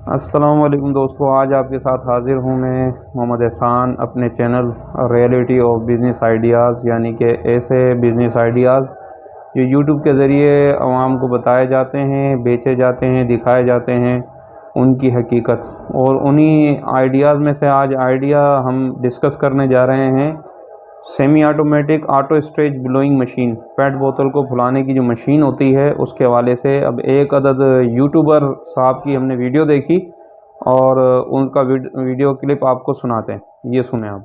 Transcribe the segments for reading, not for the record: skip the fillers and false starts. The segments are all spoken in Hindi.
अस्सलाम वालेकुम दोस्तों, आज आपके साथ हाज़िर हूँ मैं मोहम्मद एहसान अपने channel reality of business ideas, यानी कि ऐसे बिज़नेस आइडियाज़ जो यूट्यूब के ज़रिए आवाम को बताए जाते हैं, बेचे जाते हैं, दिखाए जाते हैं, उनकी हकीकत। और उन्हीं आइडियाज़ में से आज आइडिया हम डिस्कस करने जा रहे हैं semi automatic auto stretch blowing machine. PET बोतल को फुलाने की जो मशीन होती है उसके हवाले से अब एक अदद यूट्यूबर साहब की हमने वीडियो देखी और उनका वीडियो क्लिप आपको सुनाते हैं, ये सुने आप।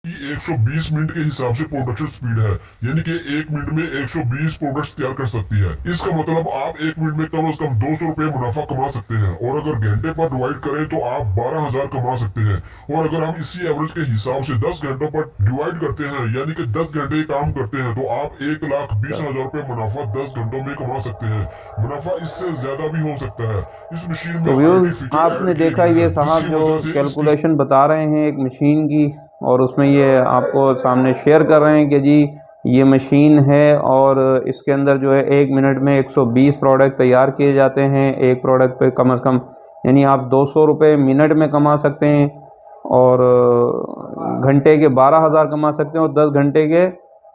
120 मिनट के हिसाब से प्रोडक्शन स्पीड है, यानी कि एक मिनट में 120 प्रोडक्ट्स तैयार कर सकती है। इसका मतलब आप एक मिनट में कम से कम 200 रुपए मुनाफा कमा सकते हैं, और अगर घंटे पर डिवाइड करें तो आप 12,000 कमा सकते हैं। और अगर हम इसी एवरेज के हिसाब से 10 घंटों पर डिवाइड करते हैं, यानी कि 10 घंटे काम करते हैं, तो आप 1,20,000 रुपए मुनाफा 10 घंटों में कमा सकते हैं। मुनाफा इससे ज्यादा भी हो सकता है। इस मशीन में तो IoT व्यूज़ फीचर आपने ऐड किए देखा गए ये हैं, साहब जिसकी जो वजह से इसकी कैलकुलेशन बता रहे हैं एक मशीन की, और उसमें ये आपको सामने शेयर कर रहे हैं कि जी ये मशीन है और इसके अंदर जो है एक मिनट में 120 प्रोडक्ट तैयार किए जाते हैं। एक प्रोडक्ट पे कम से कम यानी आप 200 रुपये मिनट में कमा सकते हैं, और घंटे के 12,000 कमा सकते हैं, और 10 घंटे के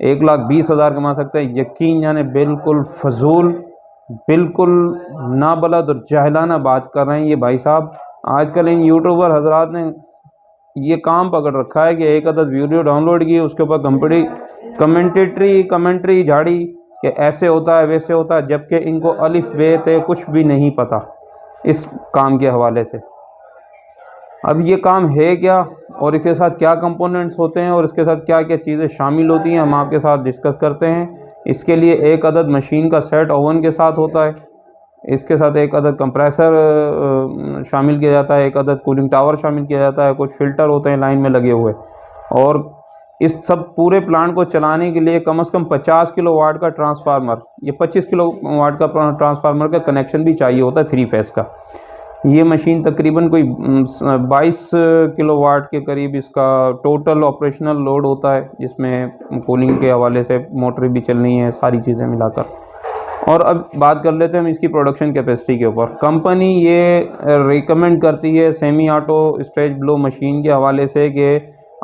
1,20,000 कमा सकते हैं। यकीन जाने बिल्कुल फजूल, बिल्कुल नाबलद और जाहिलाना बात कर रहे हैं ये भाई साहब। आजकल इन यूट्यूबर हजरात ने ये काम पकड़ रखा है कि एक अदद वीडियो डाउनलोड की, उसके ऊपर कमेंट्री झाड़ी कि ऐसे होता है वैसे होता है, जबकि इनको अलिफ बे ते कुछ भी नहीं पता इस काम के हवाले से। अब ये काम है क्या, और इसके साथ क्या कंपोनेंट्स होते हैं, और इसके साथ क्या क्या चीज़ें शामिल होती हैं, हम आपके साथ डिस्कस करते हैं। इसके लिए एक अदद मशीन का सेट ओवन के साथ होता है, इसके साथ एक अदद कंप्रेसर शामिल किया जाता है, एक अदद कूलिंग टावर शामिल किया जाता है, कुछ फ़िल्टर होते हैं लाइन में लगे हुए। और इस सब पूरे प्लांट को चलाने के लिए कम से कम 50 किलो वाट का ट्रांसफार्मर, ये 25 किलो वाट का ट्रांसफार्मर का कनेक्शन भी चाहिए होता है 3 फेस का। ये मशीन तकरीबन कोई 22 किलो वाट के करीब इसका टोटल ऑपरेशनल लोड होता है, जिसमें कूलिंग के हवाले से मोटर भी चलनी है, सारी चीज़ें मिलाकर। और अब बात कर लेते हैं हम इसकी प्रोडक्शन कैपेसिटी के ऊपर। कंपनी ये रिकमेंड करती है semi auto stretch blow machine के हवाले से कि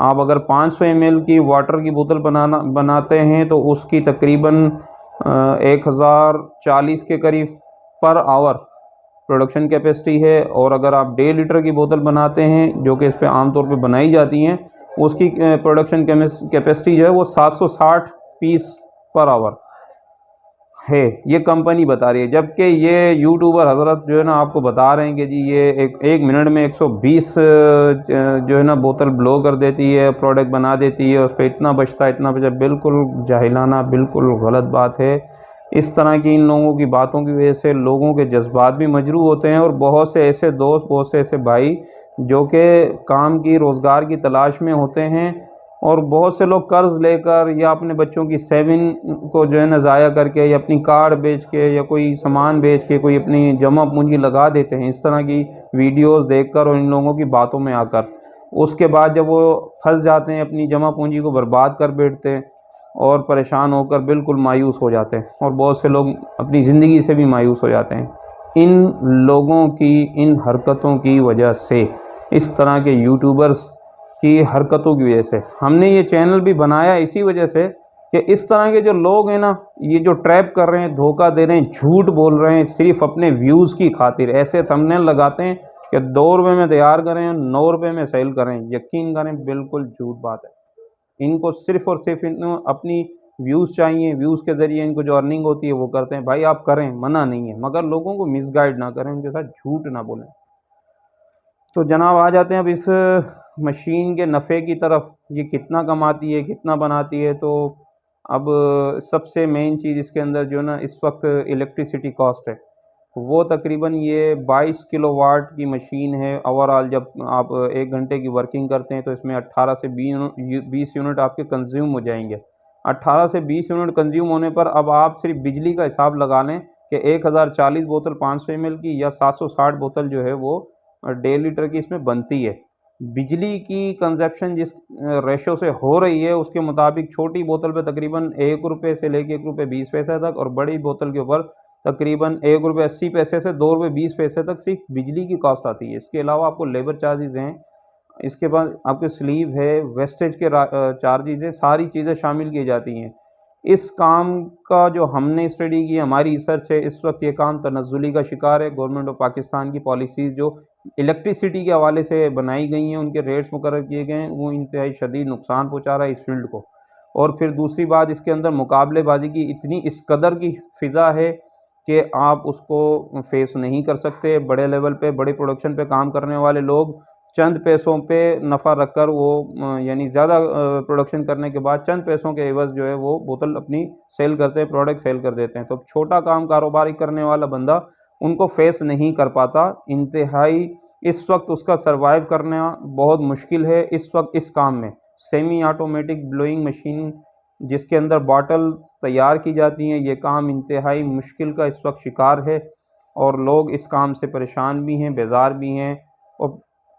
आप अगर 500 ml की वाटर की बोतल बनाते हैं तो उसकी तकरीबन 1040 के करीब पर आवर प्रोडक्शन कैपेसिटी है। और अगर आप 1.5 लीटर की बोतल बनाते हैं, जो कि इस पे आमतौर पे बनाई जाती हैं, उसकी प्रोडक्शन कैपेसिटी जो है वो 760 पीस पर आवर है, ये कंपनी बता रही है। जबकि ये यूट्यूबर हजरत जो है ना आपको बता रहे हैं कि जी ये एक मिनट में 120 जो है ना बोतल ब्लो कर देती है, प्रोडक्ट बना देती है, उस पर इतना बचता है इतना बचता। बिल्कुल जाहिलाना, बिल्कुल गलत बात है। इस तरह की इन लोगों की बातों की वजह से लोगों के जज्बात भी मजरू होते हैं, और बहुत से ऐसे दोस्त, बहुत से ऐसे भाई जो कि काम की, रोज़गार की तलाश में होते हैं, और बहुत से लोग कर्ज़ लेकर या अपने बच्चों की सेविंग को जो है ना ज़ाया करके, या अपनी कार बेच के, या कोई सामान बेच के कोई अपनी जमा पूंजी लगा देते हैं इस तरह की वीडियोस देखकर और इन लोगों की बातों में आकर। उसके बाद जब वो फंस जाते हैं, अपनी जमा पूंजी को बर्बाद कर बैठते हैं, और परेशान होकर बिल्कुल मायूस हो जाते हैं, और बहुत से लोग अपनी ज़िंदगी से भी मायूस हो जाते हैं इन लोगों की इन हरकतों की वजह से। इस तरह के यूट्यूबर्स की हरकतों की वजह से हमने ये चैनल भी बनाया, इसी वजह से कि इस तरह के जो लोग हैं ना, ये जो ट्रैप कर रहे हैं, धोखा दे रहे हैं, झूठ बोल रहे हैं सिर्फ अपने व्यूज़ की खातिर, ऐसे थंबनेल लगाते हैं कि 2 रुपये में तैयार करें, 9 रुपये में सेल करें। यकीन करें बिल्कुल झूठ बात है। इनको सिर्फ और सिर्फ इनको अपनी व्यूज़ चाहिए, व्यूज़ के ज़रिए इनको जो अर्निंग होती है वो करते हैं। भाई आप करें, मना नहीं है, मगर लोगों को मिसगाइड ना करें, उनके साथ झूठ ना बोलें। तो जनाब आ जाते हैं अब इस मशीन के नफ़े की तरफ। ये कितना कमाती है, कितना बनाती है। तो अब सबसे मेन चीज़ इसके अंदर जो है ना, इस वक्त इलेक्ट्रिसिटी कॉस्ट है। वो तकरीबन ये 22 किलोवाट की मशीन है। ओवरऑल जब आप 1 घंटे की वर्किंग करते हैं तो इसमें 18 से 20 यूनिट आपके कंज्यूम हो जाएंगे। 18 से 20 यूनिट कंज्यूम होने पर अब आप सिर्फ बिजली का हिसाब लगा लें कि 1040 बोतल 500 ml की, या 760 बोतल जो है वो 1.5 लीटर की इसमें बनती है। बिजली की कंजप्शन जिस रेशो से हो रही है, उसके मुताबिक छोटी बोतल पे तकरीबन 1 रुपये से लेके 1 रुपये 20 पैसे तक, और बड़ी बोतल के ऊपर तकरीबन ₹1.80 से ₹2.20 तक सिर्फ बिजली की कॉस्ट आती है। इसके अलावा आपको लेबर चार्जेज़ हैं, इसके बाद आपके स्लीव है, वेस्टेज के चार्जेज़ है, सारी चीज़ें शामिल की जाती हैं। इस काम का जो हमने स्टडी की, हमारी रिसर्च है, इस वक्त ये काम तनज़्ज़ुली का शिकार है। गवर्नमेंट ऑफ पाकिस्तान की पॉलिसीज़ जो इलेक्ट्रिसिटी के हवाले से बनाई गई हैं, उनके रेट्स मुकर्रर किए गए हैं, वो इंतहाई शदीद नुकसान पहुँचा रहा है इस फील्ड को। और फिर दूसरी बात, इसके अंदर मुकाबलेबाजी की इतनी इस कदर की फ़िज़ा है कि आप उसको फेस नहीं कर सकते। बड़े लेवल पे, बड़े प्रोडक्शन पे काम करने वाले लोग चंद पैसों पे नफ़ा रखकर वो यानी ज़्यादा प्रोडक्शन करने के बाद चंद पैसों के एवज़ जो है वो बोतल अपनी सेल करते हैं, प्रोडक्ट सेल कर देते हैं। तो छोटा काम कारोबारी करने वाला बंदा उनको फेस नहीं कर पाता। इंतहाई इस वक्त उसका सर्वाइव करना बहुत मुश्किल है इस वक्त इस काम में। सेमी ऑटोमेटिक ब्लोइंग मशीन जिसके अंदर बॉटल तैयार की जाती हैं, ये काम इंतहाई मुश्किल का इस वक्त शिकार है और लोग इस काम से परेशान भी हैं, बेज़ार भी हैं और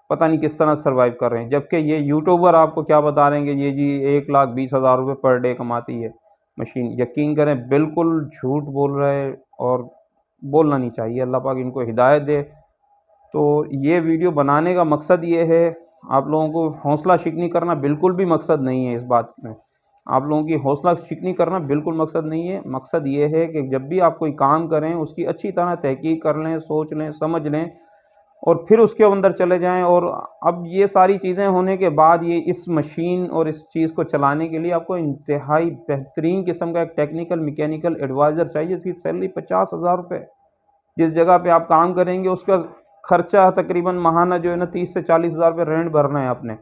पता नहीं किस तरह सर्वाइव कर रहे हैं। जबकि ये यूट्यूबर आपको क्या बता रहे हैं कि ये जी 1,20,000 रुपये पर डे कमाती है मशीन। यकीन करें बिल्कुल झूठ बोल रहे हैं और बोलना नहीं चाहिए। अल्लाह पाक इनको हिदायत दे। तो ये वीडियो बनाने का मकसद ये है, आप लोगों को हौसला शिकनी करना बिल्कुल भी मकसद नहीं है इस बात में। आप लोगों की हौसला शिकनी करना बिल्कुल मकसद नहीं है। मकसद ये है कि जब भी आप कोई काम करें उसकी अच्छी तरह तहकीक कर लें, सोच लें, समझ लें और फिर उसके अंदर चले जाएँ। और अब ये सारी चीज़ें होने के बाद ये इस मशीन और इस चीज़ को चलाने के लिए आपको इंतहाई बेहतरीन किस्म का एक टेक्निकल मैकेनिकल एडवाइज़र चाहिए जिसकी सैलरी 50,000 रुपये। जिस जगह पे आप काम करेंगे उसका खर्चा तकरीबन माहाना जो है ना 30 से 40,000 रुपये रेंट भरना है आपने।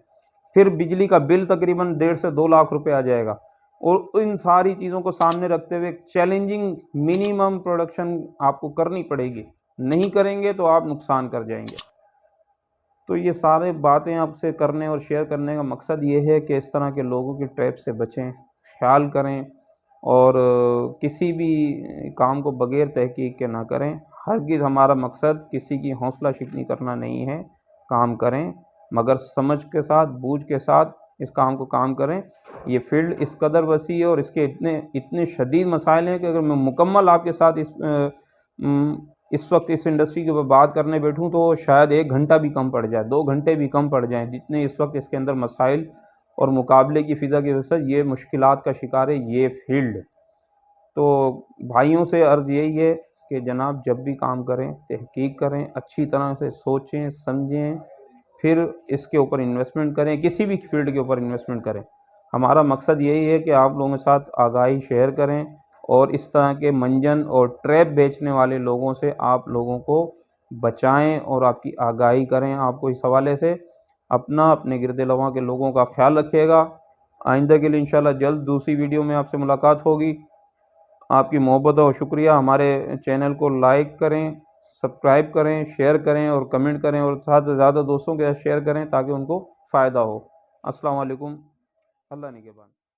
फिर बिजली का बिल तकरीबन 1.5 से 2 लाख रुपए आ जाएगा। और इन सारी चीज़ों को सामने रखते हुए चैलेंजिंग मिनिमम प्रोडक्शन आपको करनी पड़ेगी। नहीं करेंगे तो आप नुकसान कर जाएंगे। तो ये सारे बातें आपसे करने और शेयर करने का मकसद ये है कि इस तरह के लोगों की ट्रैप से बचें, ख्याल करें और किसी भी काम को बग़ैर तहकीक के ना करें। हरगिज़ हमारा मकसद किसी की हौसला शिकनी करना नहीं है। काम करें मगर समझ के साथ, बूझ के साथ इस काम को काम करें। ये फ़ील्ड इस कदर वसी है और इसके इतने इतने शदीद मसाइल हैं कि अगर मैं मुकम्मल आपके साथ इस वक्त इस इंडस्ट्री के ऊपर बात करने बैठूं तो शायद 1 घंटा भी कम पड़ जाए, 2 घंटे भी कम पड़ जाएँ, जितने इस वक्त इसके अंदर मसाइल और मुकाबले की फ़िज़ा की वजह से ये मुश्किलात का शिकार है ये फ़ील्ड। तो भाइयों से अर्ज़ यही है कि जनाब जब भी काम करें, तहकीक करें, अच्छी तरह से सोचें, समझें, फिर इसके ऊपर इन्वेस्टमेंट करें, किसी भी फ़ील्ड के ऊपर इन्वेस्टमेंट करें। हमारा मकसद यही है कि आप लोगों के साथ आगाही शेयर करें और इस तरह के मंजन और ट्रैप बेचने वाले लोगों से आप लोगों को बचाएँ और आपकी आगाही करें। आपको इस हवाले से अपना, अपने गिरद-ए-लवां के लोगों का ख़्याल रखिएगा। आइंदा के लिए इंशाअल्लाह जल्द दूसरी वीडियो में आपसे मुलाकात होगी। आपकी मोहब्बत और शुक्रिया। हमारे चैनल को लाइक करें, सब्सक्राइब करें, शेयर करें और कमेंट करें और ज़्यादा से ज़्यादा दोस्तों के साथ शेयर करें ताकि उनको फ़ायदा हो। अस्सलाम वालेकुम। अल्लाह निगहबान।